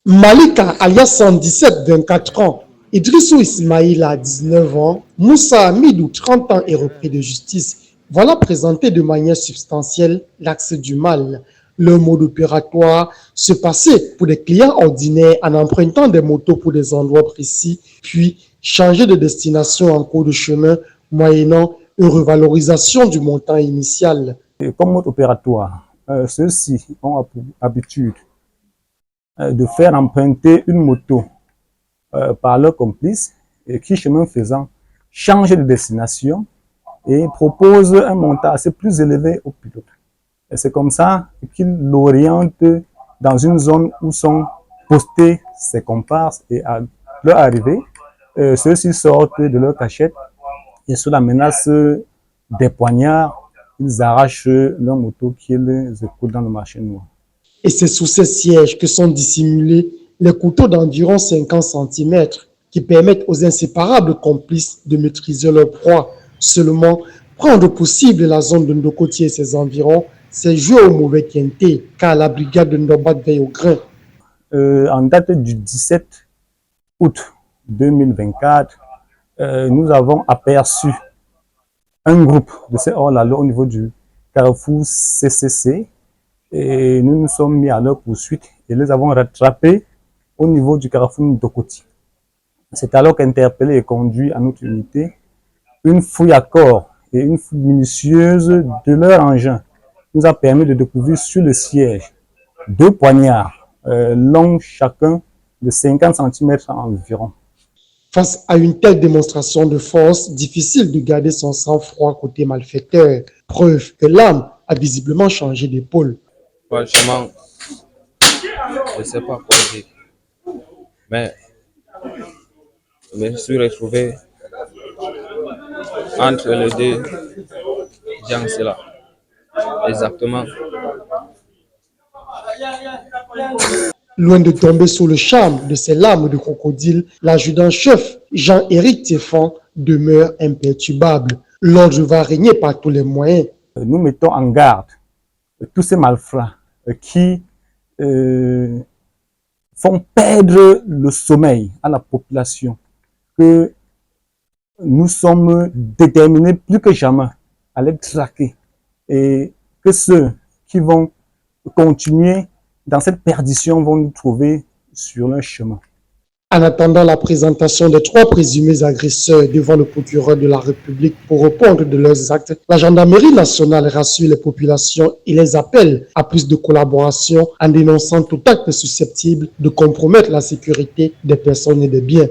Malika alias 117, 24 ans, Idrissou Ismail a 19 ans, Moussa Hamidou, 30 ans et repris de justice. Voilà présenté de manière substantielle l'axe du mal. Le mode opératoire, se passer pour des clients ordinaires en empruntant des motos pour des endroits précis, puis changer de destination en cours de chemin, moyennant une revalorisation du montant initial. Et comme mode opératoire, ceux-ci ont pour habitude de faire emprunter une moto par leur complice et qui, chemin faisant, change de destination et propose un montant assez plus élevé au pilote. Et c'est comme ça qu'il l'oriente dans une zone où sont postés ses comparses et à leur arrivée, ceux-ci sortent de leur cachette et sous la menace des poignards, ils arrachent leur moto qu'ils écoutent dans le marché noir. Et c'est sous ces sièges que sont dissimulés les couteaux d'environ 50 cm qui permettent aux inséparables complices de maîtriser leur proie. Seulement, prendre possible la zone de Ndokotier et ses environs, c'est jouer au mauvais quintet, car la brigade de Ndobat veille au grain. En date du 17 août 2024, nous avons aperçu un groupe de ces hors-la-loi au niveau du carrefour CCC et nous nous sommes mis à leur poursuite et les avons rattrapés au niveau du carrefour Ndokoti. C'est alors qu'interpellé et conduit à notre unité, une fouille à corps et une fouille minutieuse de leur engin nous a permis de découvrir sur le siège 2 poignards longs chacun de 50 cm environ. Face à une telle démonstration de force, difficile de garder son sang-froid côté malfaiteur. Preuve que l'âme a visiblement changé d'épaule. Franchement, je ne sais pas quoi dire. Mais je me suis retrouvé entre les deux gens-là. Exactement. Loin de tomber sous le charme de ces larmes de crocodile, l'adjudant-chef Jean-Éric Théfan demeure imperturbable. L'ordre va régner par tous les moyens. Nous mettons en garde tous ces malfrats qui font perdre le sommeil à la population, que nous sommes déterminés plus que jamais à les traquer et que ceux qui vont continuer dans cette perdition vont nous trouver sur leur chemin. En attendant la présentation des 3 présumés agresseurs devant le procureur de la République pour répondre de leurs actes, la gendarmerie nationale rassure les populations et les appelle à plus de collaboration en dénonçant tout acte susceptible de compromettre la sécurité des personnes et des biens.